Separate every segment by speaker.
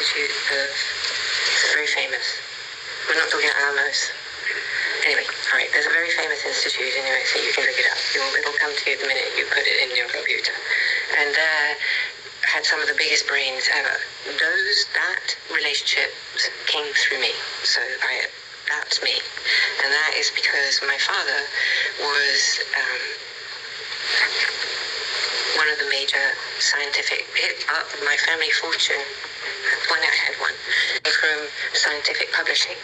Speaker 1: Institute of, it's very famous. We're not talking Alamos. Anyway, all right, there's a very famous institute anyway, so you can look it up. It'll come to you the minute you put it in your computer. And had some of the biggest brains ever. That relationship came through me. So that's me. And that is because my father was one of the major scientific, up my family fortune, when I had one, from scientific publishing.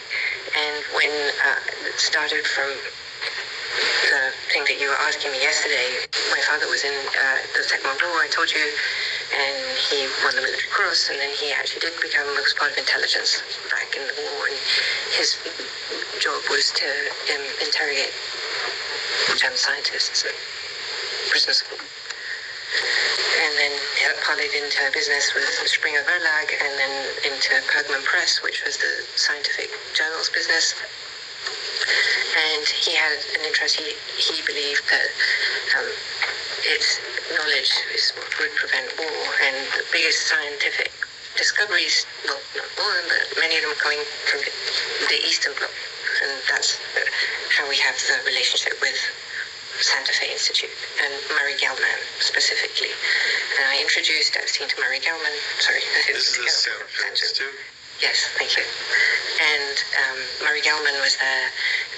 Speaker 1: And when it started from the thing that you were asking me yesterday, my father was in the Second World War, I told you, and he won the Military Cross, and then he actually did become part of intelligence back in the war, and his job was to interrogate German scientists and prisoners of war. And then parlayed into business with Springer Verlag, and then into Pergamon Press, which was the scientific journals business. And he had an interest, he believed that its knowledge is what would prevent war, and the biggest scientific discoveries, well, not all of them, but many of them coming from the Eastern Bloc. And that's how we have the relationship with Santa Fe Institute and Murray Gell-Mann specifically. And I introduced Epstein to Murray Gell-Mann. Sorry.
Speaker 2: This is the Santa Fe Institute?
Speaker 1: Yes, thank you. And Murray Gell-Mann was there,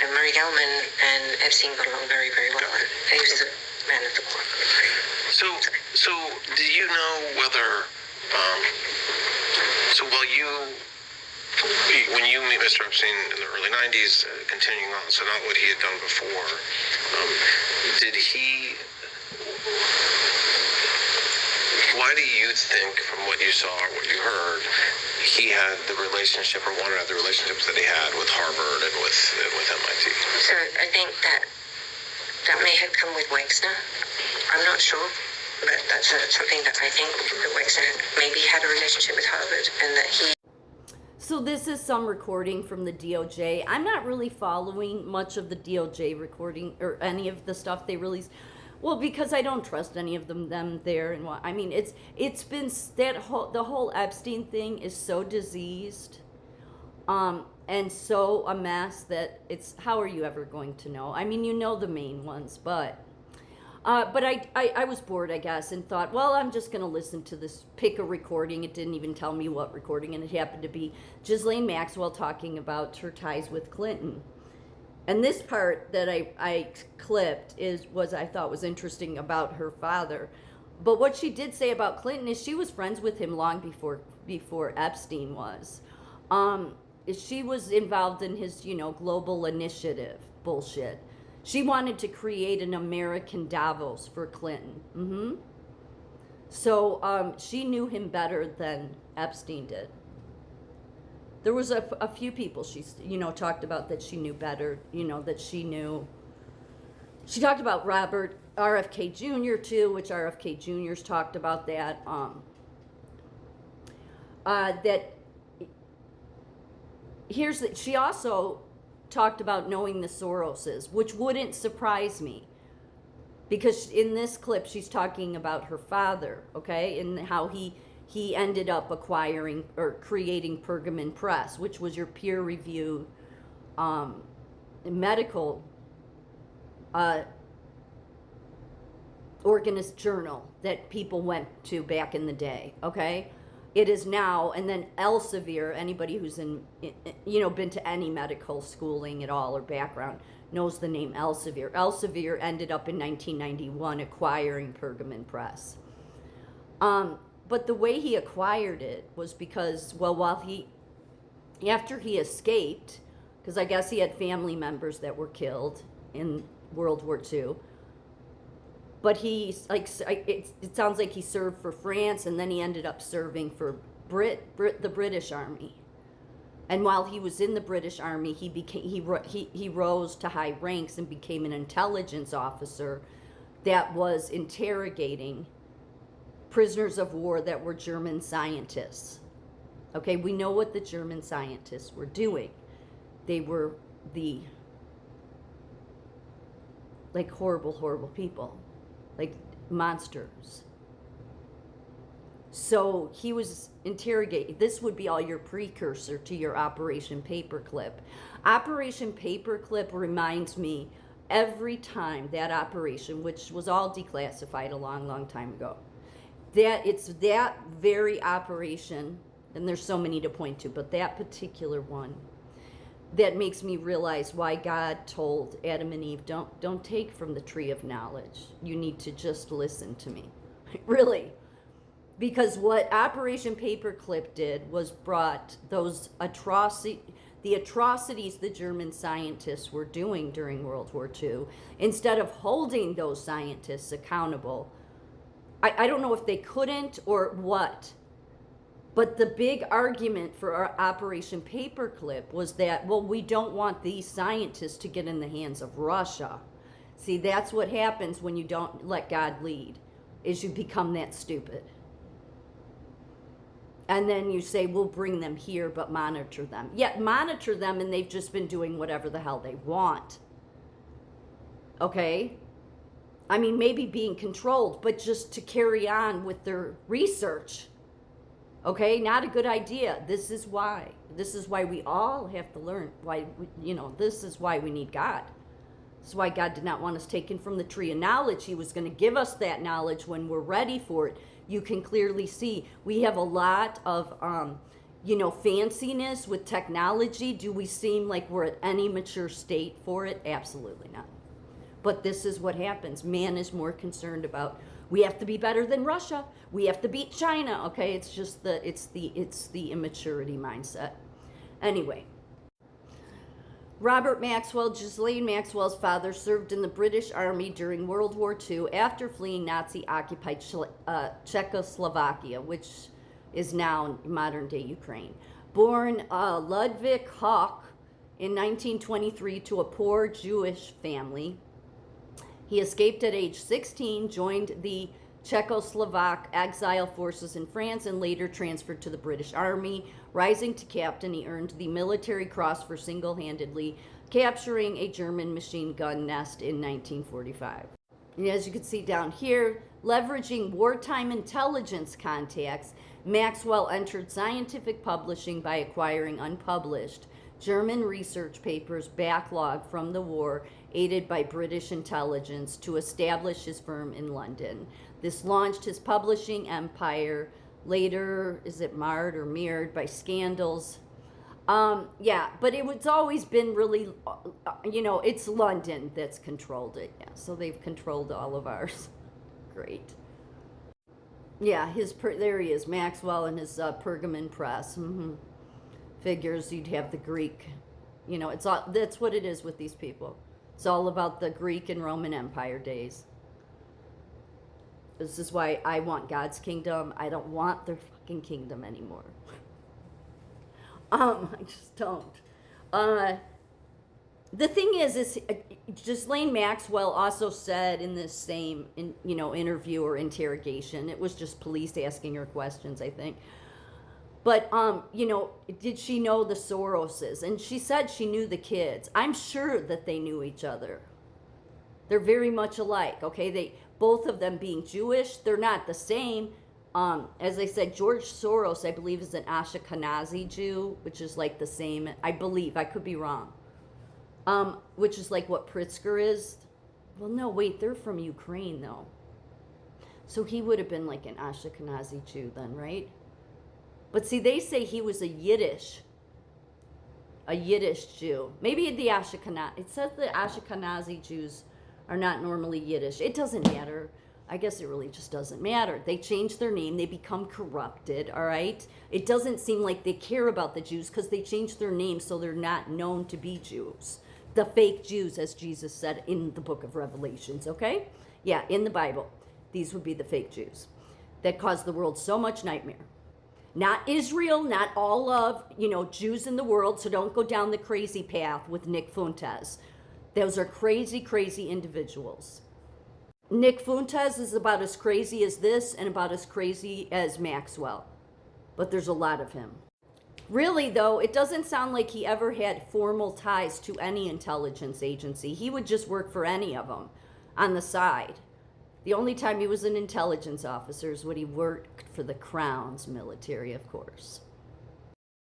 Speaker 1: and Murray Gell-Mann and Epstein got along very, very well. And he was a man of the war.
Speaker 2: So do you know whether, when you meet Mr. Epstein in the early 90s, continuing on, so not what he had done before, why do you think, from what you saw or what you heard, he had the relationship, or wanted to have the relationships that he had with Harvard and with MIT?
Speaker 1: So I think that may have come with Wexner. I'm not sure, but that's something that I think that Wexner maybe had a relationship with Harvard, and that he...
Speaker 3: So this is some recording from the DOJ. I'm not really following much of the DOJ recording or any of the stuff they release. Well, because I don't trust any of them there, and what I mean, it's been the whole Epstein thing is so diseased, and so a mess that it's, how are you ever going to know? I mean, you know the main ones, but I was bored, I guess, and thought, well, I'm just gonna listen to this, pick a recording. It didn't even tell me what recording, and it happened to be Ghislaine Maxwell talking about her ties with Clinton. And this part that I clipped I thought was interesting about her father. But what she did say about Clinton is she was friends with him long before Epstein was. She was involved in his, global initiative bullshit. She wanted to create an American Davos for Clinton. So she knew him better than Epstein did. There was a few people she, talked about that she knew better, that she knew. She talked about Robert RFK Jr. too, which RFK Jr.'s talked about that. She also talked about knowing the Soroses, which wouldn't surprise me. Because in this clip, she's talking about her father, okay, and how he ended up acquiring or creating Pergamon Press, which was your peer-reviewed medical organist journal that people went to back in the day, okay? It is now, and then Elsevier, anybody who's been to any medical schooling at all or background knows the name Elsevier. Elsevier ended up in 1991 acquiring Pergamon Press. But the way he acquired it was because, after he escaped, because I guess he had family members that were killed in World War II, but it sounds like he served for France, and then he ended up serving for the British Army. And while he was in the British Army, he rose to high ranks and became an intelligence officer that was interrogating prisoners of war that were German scientists. Okay, we know what the German scientists were doing. They were horrible, horrible people. Like monsters. So he was interrogated. This would be all your precursor to your Operation Paperclip. Operation Paperclip reminds me every time that operation, which was all declassified a long, long time ago, that it's that very operation, and there's so many to point to, but that particular one that makes me realize why God told Adam and Eve, don't take from the tree of knowledge. You need to just listen to me. Really. Because what Operation Paperclip did was brought those the atrocities the German scientists were doing during World War II, instead of holding those scientists accountable. I don't know if they couldn't or what, but the big argument for our Operation Paperclip was that, well, we don't want these scientists to get in the hands of Russia. See, that's what happens when you don't let God lead, is you become that stupid. And then you say, we'll bring them here, but monitor them. Yet monitor them, and they've just been doing whatever the hell they want. Okay? I mean, maybe being controlled, but just to carry on with their research. Okay? Not a good idea. This is why. This is why we all have to learn. This is why we need God. This is why God did not want us taken from the tree of knowledge. He was going to give us that knowledge when we're ready for it. You can clearly see we have a lot of, fanciness with technology. Do we seem like we're at any mature state for it? Absolutely not. But this is what happens. Man is more concerned about, we have to be better than Russia. We have to beat China. Okay, it's just it's the immaturity mindset. Anyway. Robert Maxwell, Ghislaine Maxwell's father, served in the British Army during World War II after fleeing Nazi-occupied Czechoslovakia, which is now modern-day Ukraine. Born Ludwig Hoch in 1923 to a poor Jewish family, he escaped at age 16, joined the Czechoslovak exile forces in France, and later transferred to the British Army. Rising to captain, he earned the Military Cross for single-handedly capturing a German machine gun nest in 1945. And as you can see down here, leveraging wartime intelligence contacts, Maxwell entered scientific publishing by acquiring unpublished German research papers backlogged from the war, aided by British intelligence, to establish his firm in London. This launched his publishing empire. Later, is it marred or mirrored by scandals? But it's always been really, it's London that's controlled it. Yeah, so they've controlled all of ours. Great. Yeah, there he is, Maxwell and his Pergamon press. Figures you'd have the Greek. That's what it is with these people. It's all about the Greek and Roman Empire days. This is why I want God's kingdom. I don't want their fucking kingdom anymore. I just don't. The thing is Ghislaine Maxwell also said in this same, interview or interrogation, it was just police asking her questions, I think. But, did she know the Soroses? And she said she knew the kids. I'm sure that they knew each other. They're very much alike, okay? Both of them being Jewish, they're not the same. As I said, George Soros, I believe, is an Ashkenazi Jew, which is like the same, I believe, I could be wrong. Which is like what Pritzker is. Well, no, wait, they're from Ukraine, though. So he would have been like an Ashkenazi Jew then, right? But see, they say he was a Yiddish Jew. Maybe the Ashkenazi, it says the Ashkenazi Jews are not normally Yiddish. It doesn't matter. I guess it really just doesn't matter. They change their name. They become corrupted, all right? It doesn't seem like they care about the Jews because they changed their name so they're not known to be Jews. The fake Jews, as Jesus said in the book of Revelations, okay? Yeah, in the Bible. These would be the fake Jews that caused the world so much nightmare. Not Israel, not all of, Jews in the world, so don't go down the crazy path with Nick Fuentes. Those are crazy, crazy individuals. Nick Fuentes is about as crazy as this and about as crazy as Maxwell. But there's a lot of him. Really, though, it doesn't sound like he ever had formal ties to any intelligence agency. He would just work for any of them on the side. The only time he was an intelligence officer is when he worked for the Crown's military, of course.